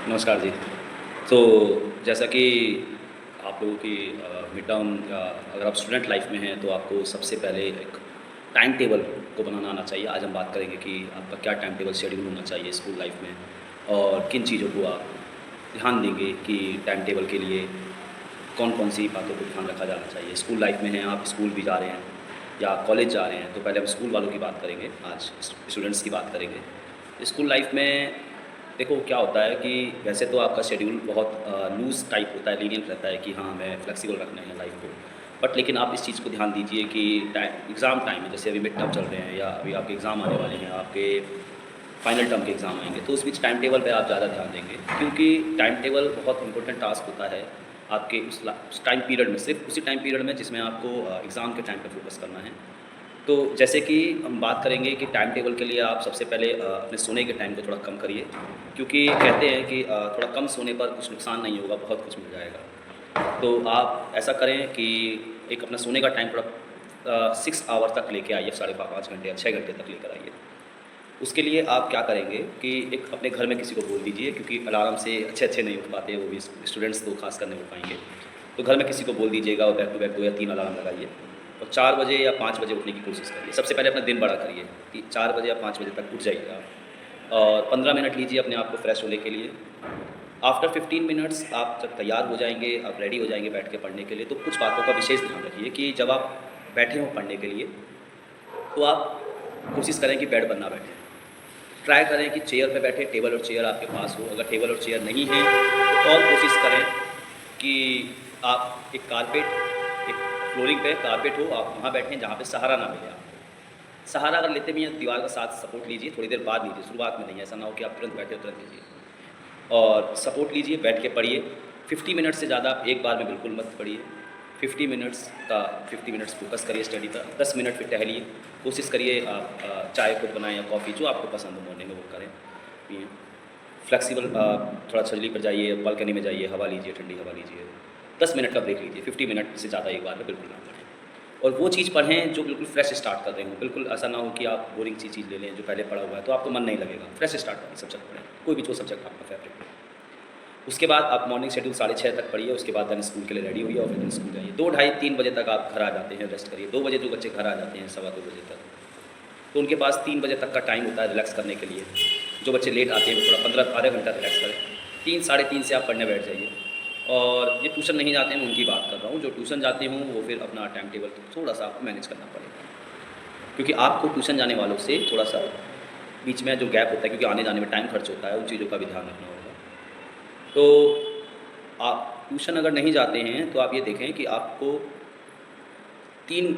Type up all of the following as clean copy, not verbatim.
नमस्कार जी। तो जैसा कि आप लोगों की मिड टर्म या अगर आप स्टूडेंट लाइफ में हैं तो आपको सबसे पहले एक टाइम टेबल को बनाना आना चाहिए। आज हम बात करेंगे कि आपका क्या टाइम टेबल शेड्यूल होना चाहिए स्कूल लाइफ में और किन चीज़ों को आप ध्यान देंगे कि टाइम टेबल के लिए कौन-कौन सी बातों को ध्यान रखा जाना चाहिए। स्कूल लाइफ में हैं, आप स्कूल भी जा रहे हैं या कॉलेज जा रहे हैं, तो पहले हम स्कूल वालों की बात करेंगे, आज स्टूडेंट्स की बात करेंगे। स्कूल लाइफ में देखो क्या होता है कि वैसे तो आपका शेड्यूल बहुत लूज़ टाइप होता है, लीनिएंट रहता है कि हाँ, हमें फ्लेक्सिबल रखना है लाइफ को। बट लेकिन आप इस चीज़ को ध्यान दीजिए कि एग्ज़ाम टाइम है, जैसे अभी मिड टर्म चल रहे हैं या अभी आपके एग्ज़ाम आने वाले हैं, आपके फाइनल टर्म के एग्ज़ाम आएँगे, तो उस बीच टाइम टेबल पे आप ज़्यादा ध्यान देंगे क्योंकि टाइम टेबल बहुत इंपॉर्टेंट टास्क होता है आपके उस टाइम पीरियड में, सिर्फ उसी टाइम पीरियड में जिसमें आपको एग्ज़ाम के टाइम पे फोकस करना है। तो जैसे कि हम बात करेंगे कि टाइम टेबल के लिए आप सबसे पहले अपने सोने के टाइम को थोड़ा कम करिए क्योंकि कहते हैं कि थोड़ा कम सोने पर कुछ नुकसान नहीं होगा, बहुत कुछ मिल जाएगा। तो आप ऐसा करें कि एक अपना सोने का टाइम थोड़ा 6 आवर तक लेके आइए, साढ़े 5 घंटे या 6 घंटे तक लेकर आइए। उसके लिए आप क्या करेंगे कि एक अपने घर में किसी को बोल दीजिए क्योंकि अलार्म से अच्छे-अच्छे नहीं उठ पाते, वो भी स्टूडेंट्स तो खासकर नहीं उठ पाएँगे। तो घर में किसी को बोल दीजिएगा और बैक टू बैक 2 या 3 अलार्म लगाइए और 4 बजे या 5 बजे उठने की कोशिश करिए। सबसे पहले अपना दिन बड़ा करिए कि 4 बजे या 5 बजे तक उठ जाइए आप और 15 मिनट लीजिए अपने आप को फ्रेश होने के लिए। आफ्टर 15 मिनट्स आप जब तैयार हो जाएँगे, आप रेडी हो जाएँगे बैठ के पढ़ने के लिए, तो कुछ बातों का विशेष ध्यान रखिए कि जब आप बैठे हों पढ़ने के लिए, तो आप कोशिश करें कि बेड पर ना बैठें। ट्राई करें कि चेयर पे बैठे, टेबल और चेयर आपके पास हो। अगर टेबल और चेयर नहीं है तो और कोशिश करें कि आप एक फ्लोरिंग पे कारपेट हो, आप वहाँ बैठें जहाँ पे सहारा ना मिले आपको। सहारा अगर लेते भी हैं दीवार का साथ सपोर्ट लीजिए, थोड़ी देर बाद लीजिए, शुरुआत में नहीं। ऐसा ना हो कि आप तुरंत बैठे तुरंत लीजिए और सपोर्ट लीजिए, बैठ के पढ़िए। 50 मिनट से ज़्यादा आप एक बार में बिल्कुल मत पढ़िए। 50 मिनट्स फ़ोकस करिए स्टडी पर, 10 मिनट फिर टहलिए। कोशिश करिए आप चाय खुद बनाएँ या कॉफ़ी जो आपको पसंद हो मॉर्निंग में वो करें, पिएँ। फ्लेक्सिबल थोड़ा छजली पर जाइए, बालकनी में जाइए, हवा लीजिए, ठंडी हवा लीजिए। 10 मिनट का ब्रेक लीजिए, 50 मिनट से ज़्यादा एक बार में बिल्कुल ना पढ़ें। और वो चीज़ पढ़ें जो बिल्कुल फ्रेश स्टार्ट कर रहे हों, बिल्कुल ऐसा ना हो कि आप बोरिंग सी चीज़ ले लें जो पहले पढ़ा हुआ है, तो आपको मन नहीं लगेगा। फ्रेश स्टार्ट वाली सब्जेक्ट पढ़ें, कोई भी जो सब्जेक्ट आपका फेवरेट हो। उसके बाद आप मॉर्निंग शेड्यूल 6:30 तक पढ़िए, उसके बाद देन स्कूल के लिए रेडी होइए और फिर देन स्कूल जाइए। 2 ढाई 3 बजे तक आप घर आ जाते हैं, रेस्ट करिए। 2 बजे जो बच्चे घर आ जाते हैं, सवा 2 बजे तक, तो उनके पास 3 बजे तक का टाइम होता है रिलैक्स करने के लिए। जो बच्चे लेट आते हैं वो थोड़ा 15 आधा घंटा रिलैक्स करें। 3 साढ़े 3 से आप पढ़ने बैठ जाइए। और ये ट्यूशन नहीं जाते हैं, मैं उनकी बात कर रहा हूँ। जो ट्यूशन जाते हों वो फिर अपना टाइम टेबल थोड़ा-सा आपको मैनेज करना पड़ेगा। क्योंकि आपको ट्यूशन जाने वालों से थोड़ा-सा बीच में जो गैप होता है क्योंकि आने-जाने में टाइम खर्च होता है, उन चीज़ों का भी ध्यान रखना होगा। तो आप ट्यूशन अगर नहीं जाते हैं तो आप ये देखें कि आपको 3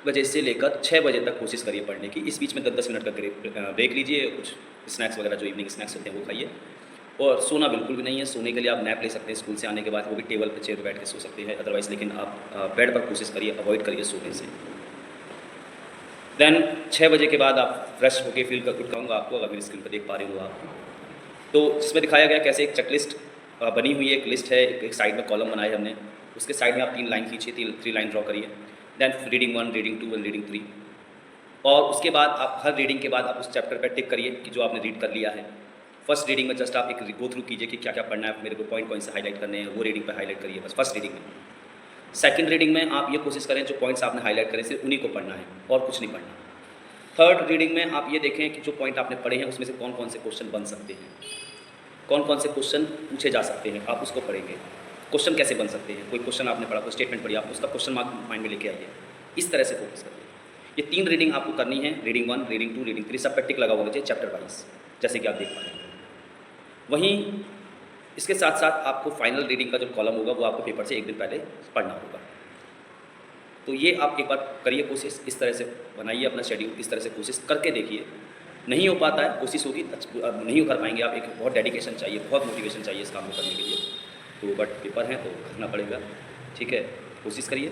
बजे से लेकर 6 बजे तक कोशिश करिए पढ़ने की। इस बीच में 10-10 मिनट का ब्रेक लीजिए, कुछ स्नैक्स वगैरह जो इवनिंग स्नैक्स होते हैं वो खाइए। और सोना बिल्कुल भी नहीं है, सोने के लिए आप नैप ले सकते हैं स्कूल से आने के बाद, वो भी टेबल पे चेयर पे बैठ के सो सकते हैं। अदरवाइज़ लेकिन आप बेड पर कोशिश करिए, अवॉइड करिए सोने से। देन 6 बजे के बाद आप फ्रेश होके फ़ील कर गुड कहूँगा आपको, अगर मेरी स्क्रीन पर देख पा रहे हो आप। तो जिसमें दिखाया गया कैसे एक चेकलिस्ट बनी हुई है, एक लिस्ट है, एक साइड में कॉलम बनाए हमने, उसके साइड में आप 3 लाइन खींचिए, 3 लाइन ड्रॉ करिए। Then reading 1, reading 2 and reading 3 और उसके बाद आप हर रीडिंग के बाद आप उस चैप्टर पे टिक करिए कि जो आपने रीड कर लिया है। फर्स्ट रीडिंग में जस्ट आप एक गो थ्रू कीजिए कि क्या-क्या पढ़ना है, मेरे को पॉइंट से हाइलाइट करने हैं, वो रीडिंग पे हाइलाइट करिए बस फर्स्ट रीडिंग में। सेकंड रीडिंग में आप ये कोशिश करें जो पॉइंट्स आपने हाइलाइट करे सिर्फ उन्हीं को पढ़ना है और कुछ नहीं पढ़ना। थर्ड रीडिंग में आप ये देखें कि जो पॉइंट आपने पढ़े हैं उसमें से कौन-कौन से क्वेश्चन बन सकते हैं, कौन-कौन से क्वेश्चन पूछे जा सकते हैं, आप उसको पढ़ेंगे। क्वेश्चन कैसे बन सकते हैं, कोई क्वेश्चन आपने पढ़ा, कोई स्टेटमेंट पढ़ी, आप उसका क्वेश्चन मार्क माइंड में लेके आइए। इस तरह से फोकस करिए। ये 3 रीडिंग आपको करनी है, रीडिंग 1, रीडिंग 2, रीडिंग 3 सब पे टिक लगा हुआ चाहिए चैप्टर वाइज़, जैसे कि आप देख पा रहे हैं। वहीं इसके साथ-साथ आपको फाइनल रीडिंग का जो कॉलम होगा वो आपको पेपर से 1 दिन पहले पढ़ना होगा। तो ये आप एक बार करिए कोशिश, इस तरह से बनाइए अपना शेड्यूल, इस तरह से कोशिश करके देखिए। नहीं हो पाता है, कोशिश होगी नहीं कर पाएँगे आप, एक बहुत डेडिकेशन चाहिए, बहुत मोटिवेशन चाहिए इस काम को करने के लिए। तो बट पेपर हैं तो करना पड़ेगा, ठीक है? कोशिश करिए,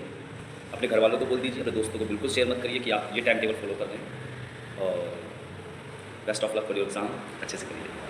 अपने घरवालों को बोल दीजिए, अपने दोस्तों को बिल्कुल शेयर मत करिए कि आप ये टाइम टेबल फ़ॉलो कर रहे हैं और best of luck for your exam, अच्छे से करिए।